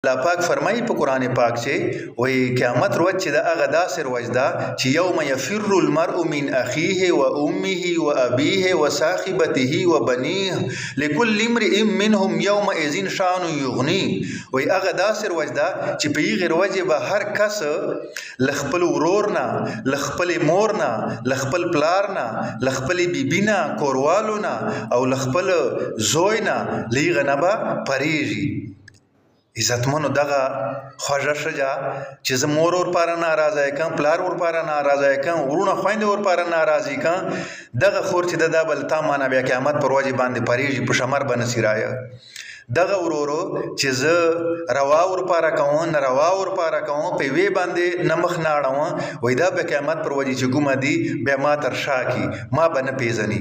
الله پاک فرمایي په قرآن پاک چې وایي قیامت ورځ چې د هغه داسې ورځ ده چې یوم یفر المرء من اخیه و امه و ابیه و صاحبته و بنیه لكل امرئ منهم یومئذ شأن یغنیه وایي هغه داسې ورځ ده چې په هغې ورځې به هر کس له خپل ورور نه له خپلې مور نه له خپل پلار نه له خپلې بیبي نه کوروالو نه او له خپل زوی نه له هغه نه به پرهېږي. عزتمنو دغه خوږه ښځه چې زه مور ورپاره ناراضه یې کړم، پلار ورپاره ناراضه یې کړم، وروڼه خویندې ورپاره ناراضه یې کړم، دغه خور چې ده دا به له تا مانه بیا قیامت پر ورځې باندې پرېږي، په شمر به نسي رایه. دغه ورورو چې زه روا ورپاره کوم ناروا ورپاره کوم په یوې باندې نه مخ نه اړوم، وایي دا به قیامت پر ورځې چې کومه دي بیا ما تر شا کړي، ما به نه پېژني.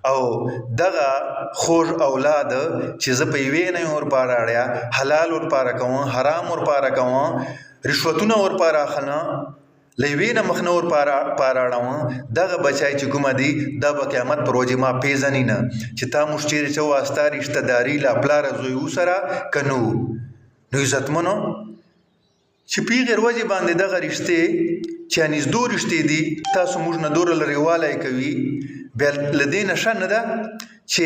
او دغه خوږ اولاد چې زه په یوې نه ورپاره اړیا حلال ورپاره کوم حرام ورپاره کوم رشوتونه ورپاره اخلم له یوې نه مخ نه ورپاره اړوم، دغه بچی چې کومه دي دا به قیامت پر ورځې ما پېژني نه چې تا موږ چېرې څه واسطه رشته داري له پلاره زوی وسره که نه وو. نو عزتمنو چې په هغې ورځې باندې دغه رشتې چې انیزدو رشتې دي تاسو موږ نه دوره لرېوالی کوي، بیا له دې نه ښه نه ده چې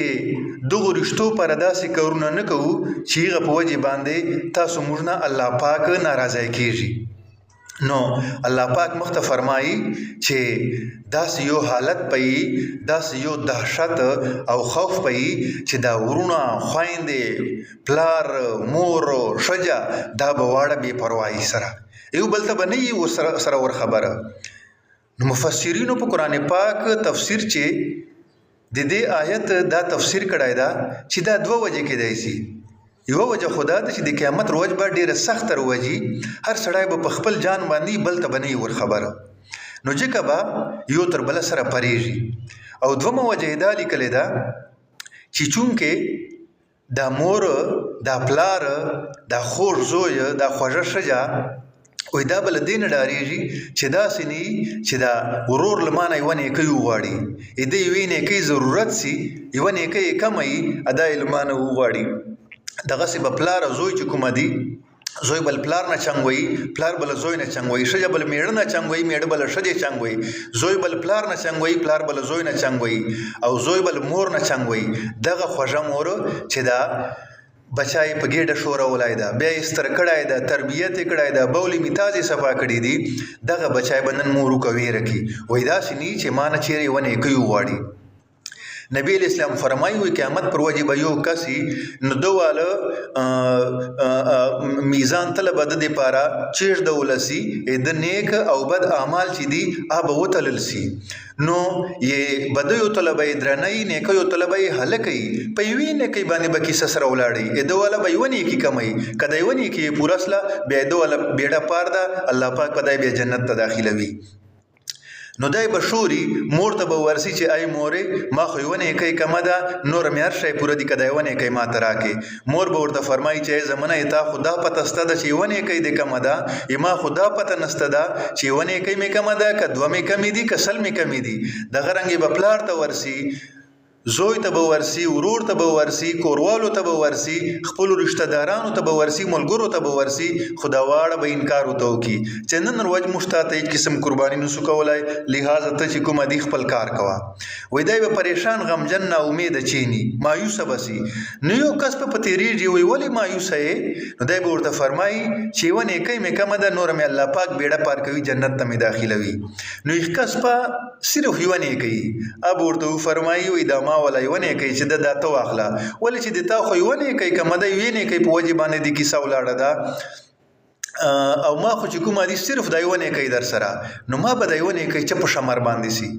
دغو رشتو پر داسې کارونه نه کوو چې هغه په وجې باندې تاسو موږ نه الله پاک ناراضه کېږي. نو الله پاک مخ ته فرمایي چې داسې یو حالت پي، داسې یو دهشت او خوف پي چې دا ورونه خویندې پلار مور ښځه دا به واړه بې پروایي سره یو بل ته به نه وي سره ور خبره. نو مفسرینو په قرآن پاک تفسیر چې د دې آیت دا تفسیر کړی ده چې دا دوه وجې کېدای شي. یوه وجه خو دا ده چې د قیامت ورځ به ډېره سخته روځي، هر سړی به په خپل جان باندې بل ته به نه وي ور خبره، نو ځکه به یو تر بله سره پرېږي. او دومه وجه یې دا لیکلې ده چې چونکې دا مور دا پلار دا خوږ زوی دا خوږه ښځه وایي دا به له دې نه ډارېږي چې داسې نه وي چې دا ورور له ما نه یوه نیکۍ وغواړي، د یوې نیکۍ ضرورت سي یوه نیکۍ یې کمه وي ادا یې له ما نه وغواړي. دغسې به پلار او زوی چې کومه دي، زوی بل پلار نه چنګ وایي، پلار بل زوی نه چنګ وایي، ښځه بل میړه نه چنګ وایي، میړه بل ښځې چنګ وایي، زوی بل پلار نه چنګ وایي، پلار بل زوی نه چنګ وایي، او زوی بل مور نه چنګ وایي. دغه خوږه مور چې دا بچای په ګېډه ښورولی ده، بیا یې ستر کړی ده، تربیت یې کړی ده، بولې میتاز یې صفا کړي دي، دغه بچای به نن مور وکه ویره کړي، وایي داسې نه چې ما نه چېرې یوه نیکۍ وغواړي. نبی علیہ السلام فرمایي وي قیامت پر ورځې به یو کس نو ده واله میزان تله به د دپاره چېږدوله سي، د نیک او بد اعمال چې دي هغه به وتلل سي. نو یې بدیو تله به یې درنوي، نیکیو تله به یې هلکوي، په یوې نیکۍ باندې به کیسه سره ولاړوي، د واله به یوه نیکي کموي، که د یوه نیکي یې پوره سله بیا یې د واله بیړه پار ده، الله پاک به دی بیا جنت ته داخلوي. نو دی به شوري مور ته به ورسي چې ای مورې ما خو یوه نیکۍ کمه ده، نور مې هر شی پوره دي، که دا یوه نیکۍ ما ته راکړې. مور به ورته فرمایي چې ای زمنه تا خو دا پته شته ده چې یوه نیکۍ دې کمه ده، ما خو دا پته نشته ده چې یوه نیکۍ مې کمه ده که دوه مې کمې دي که سل مې کمې دي. دغه رنګې به پلار ته ورسي، زوی ته به ورسي، ورور ته به ورسي، کوروالو ته به ورسي، خپلو رشته دارانو ته به ورسي، ملګرو ته به ورسي، خو دا واړه به انکار ورته وکړي چې نن ورځ موږ تا ته هېڅ قسم قرباني نسو کولی، لحاظه ته چې کومه دي خپل کار کوه. وایي دی به پریشان غمجن ناامیده چیني، مایوسه به سي. نو یو کس په تېرېږي وایي ولې مایوسه یې؟ نو دی به ورته فرمایي چې یوه نیکۍ مې کمه ده، نوره مې الله پاک بیړه پار کوي، جنت ته مې داخلوي. نو یو کس په صرف یوه نیکۍ هغه به ورته وفرمایي وایي دا ما ولا یوه نیکۍ چې ده دا ته واخله، ولې چې د تا خو یوه نیکۍ کمه ده، یوې نیکۍ په وجې باندې دې کیسه ولاړه ده، او ما خو چې کومه دي صرف دا یوه نیکۍ در سره، نو ما به دا یوه نیکۍ چې په شمر باندې سي.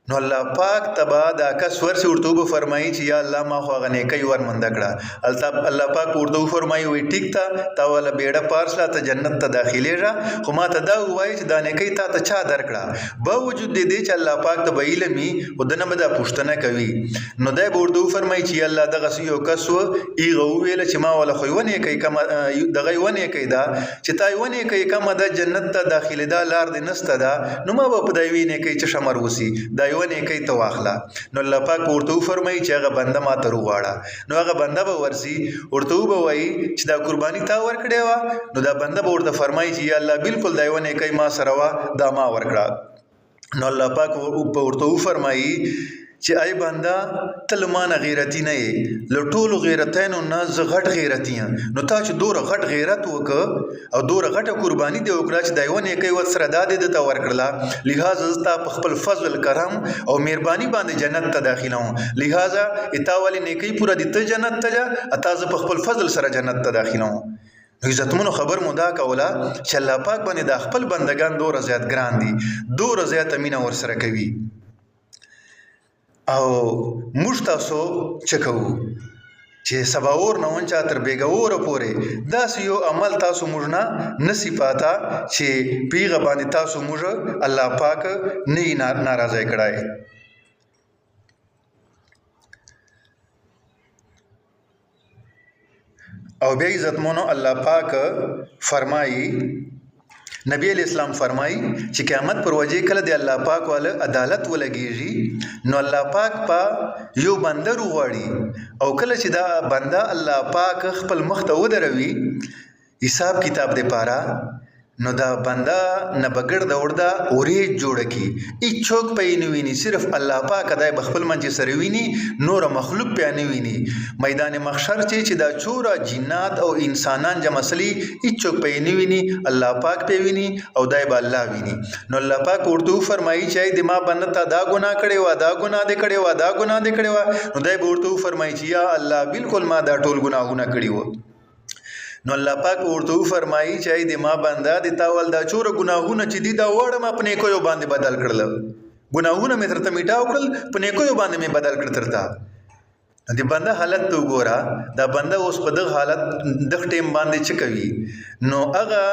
نو الله پاک ته به دا کس ورسي ورته به فرمایي چې یا الله ما خو هغه نیکۍ ورمنده کړه. الله پاک ورته وفرمایي وایي ټیک ته تا والا بیړه پار سله، ته جنت ته داخلېږه، خو ما ته دا ووایي چې دا نیکۍ تا ته چا درکړه، باوجود د دې چې الله پاک ته به علم وي خو ده نه به دا پوښتنه کوي. نو دی به ورته وفرمایي چې یا الله دغسې یو کس و هغه وویله چې ما والا خو یوه نیکۍ کمه دغه یوه نیکۍ ده چې تا یوه نیکۍ کمه ده، جنت ته داخلېدا لار دې نسته ده، نو ما به په دا یوې نیکۍ څه شمر وسي، دا یو نیکی ته واخله. نو الله پاک ورته وفرمایي چې هغه بنده ما ته وغواړه. نو هغه بنده به ورځي ورته به وایي چې دا قرباني تا ورکړې وه. نو دا بنده به ورته فرمایي چې یا الله بالکل دا یو نیکی ما سره وه دا ما ورکړه. نو الله پاک ورته وفرمایي چې ای بنده ته له ما نه غیرتي نه یې، له ټولو غیرتینو نه زه غټ غیرتي یم. نو تا چې دوره غټ غیرت وکړه او دوره غټه قرباني دې وکړه چې دا یوه نیکۍ ورسره دا دې درته ورکړله، لهذا زه تا په خپل فضل کرم او مهرباني باندې جنت ته داخلوم. لهذا تا ولې نیکۍ پوره دي ته جنت ته ځه، تا زه په خپل فضل سره جنت ته داخلوم. نو عزتمنو خبر مو دا کوله چې الله پاک باندې دا خپل بندگان دوره زیات ګران دي، دوره زیاته مینه ورسره کوي. او موږ تاسو څه کوو چې سبا اور نه ونچا تر بیګه اوره پورې داسې یو عمل تاسو موږ نه نسی پاته چې پیغه باندې تاسو موږ الله پاک نه ناراضه کړای. او بیا عزتمنو الله پاک فرمایي، نبی علیہ السلام فرمایي چې قیامت پر وجه کله د الله پاک والا عدالت ولګیږي نو الله پاک په یو بنده وغواړي او کله چې دا بنده الله پاک خپل مخ ته ودروي حساب کتاب د پاره نو دا بنده نه بغړ د وردا اورې جوړ کی هیڅوک پې نه ویني، صرف الله پاک دای بخپل منځ سره ویني، نور مخلوق په نه ویني. میدان محشر چې دا چورا جنات او انسانان جمعسلی هیڅوک په نه ویني، الله پاک په ویني او دای به الله ویني. نو الله پاک ورته فرمایي چې د ما بنده ته دا ګناه کړی و دا ګناه دې کړی و دا ګناه دې کړی و. نو دای ورته فرمایي چې یا الله بالکل ما دا ټول ګناهونه کړی و. نو الله پاک ورته فرمایي چې د ما بنده د تاول دا چور ګناهونه چې دي دا وړم په نیکو یو باندې بدل کړل، ګناهونه مې ترته میټاو کړل په نیکو یو باندې مې بدل کړ ترته. د بنده حالت ته وګوره، دا بنده اوس په دغه حالت دغه ټیم باندې څه کوي؟ نو هغه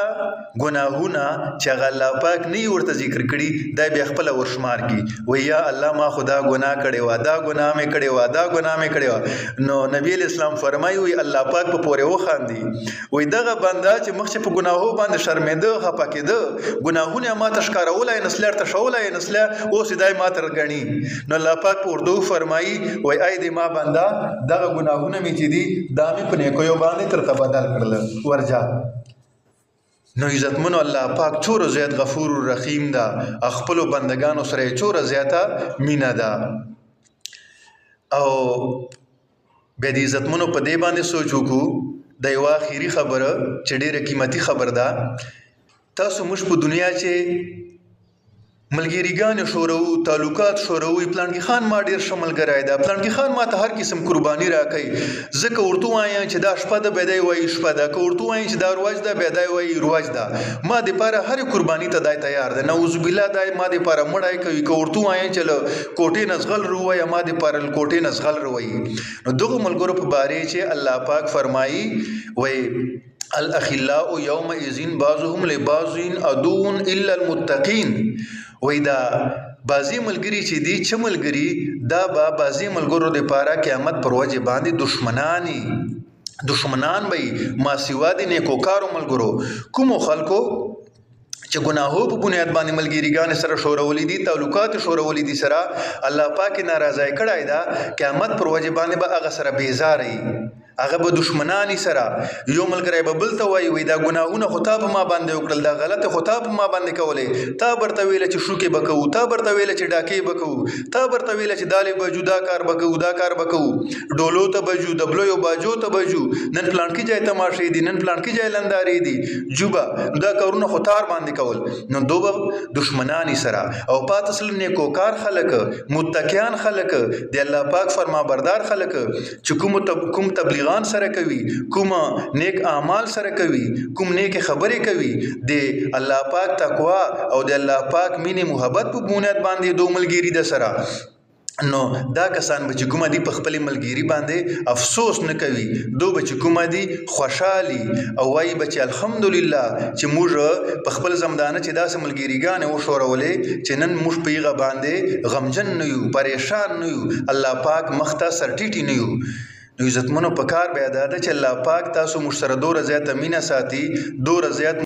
ګناهونه چې هغه الله پاک نه ورته ذکر کړي دا بیا خپل ورشمار کی و یا الله ما خدا ګناه کړی و دا ګناه مې کړی و دا ګناه مې کړی و. نو نبی اسلام فرمایي وي الله پاک په پورې وخاندي وي دغه بنده چې مخکې په ګناهو باندې شرمېده خپه کېده، ګناهونه ما ته ښکارولای نسل ته شولای نسل اوس دای ما تر غني. نو الله پاک په اردو فرمایي وي ای دې ما بنده دغه ګناهونه مې چې دي دا مې په نیکو یو باندې ترته بدل کړل ورجا. نو عزتمنو الله پاک چوره زیات غفور رحیم ده، خپل بندگانو سره چوره زیاته مینا ده. او به دې عزتمنو په دې باندې سوچ وکړو د یو اخیری خبره چې ډیره قیمتي خبر ده. تاسو موږ په دنیا چې ملګریګان شورو تعلقات شورو پلان کې خان ما ډیر شمل ګرای دا پلان کې خان ما ته هر قسم قرباني راکې زکه ورته وایم چې دا شپه د بدای وای شپه دا ورته وایم چې دا رواج دا بدای وای رواج دا ما د پاره هر قرباني ته دای تیار ده. نعوذ بالله دای ما د پاره مړای کوي که ورته وایم چې کوټې نزغل روای ما د پاره کوټې نزغل روای. نو دغه ملګرو په باره چې الله پاک فرمایي وای الاخلاء یومئذ بعضهم لبعض عدو الا المتقین. وای دا بازی ملګری چې دی چې ملګری دا با بازی ملګرو د پاره قیامت پر وجه باندې دشمنان وي ما سوا د نیکو کارو ملګرو کوم خلکو چې ګناهو په بنیاد باندې ملګریګان سره شورولې دي تعلقات شورولې دي سره الله پاک ناراضه کړای دا قیامت پر وجه باندې به هغه سره بیزارې هغه به دشمنانی سره یو ملګری به بل ته وایي دا ګناهونه خو تا په ما باندې وکړل دا غلطه خو تا په ما باندې کولې تا برته ویل چې شوکې بکو تا برته ویل چې ډاکې بکو تا برته ویل چې دالې بجو دا کار بکو دا کار بکو ډولو ته بجو دبلو یو باجو ته بجو نن پلان کې ځای تماشې دي نن پلان کې ځای لندارې دي جوبا دا کارونه خو تار باندې کول. نو دوه دشمنانی سره او پات اصل نیکوکار خلک متقیان خلک دی الله پاک فرما بردار خلک چې کوم تبلیغ سره کوي کوم نیک اعمال سره کوي کوم نیک خبرې کوي د الله پاک تقوا او د الله پاک مینه محبت په بنیاد باندې دوه ملګری د سره. نو دا کسان به چې کومه دي په خپل ملګری باندې افسوس نه کوي، دو به چې کومه دي خوشحالي او وایي به چې الحمدلله چې موږ په خپل زمدانه چې داسې ملګریګانې وشورولې چې نن موږ په هغه باندې غمجن نه یو پریشان نه یو الله پاک مخته سرټیټي نه یو. نو عزتمنو په کار بیا دا ده چې الله پاک تاسو مشتره دوره زیاته مینه ساتي دوره زیات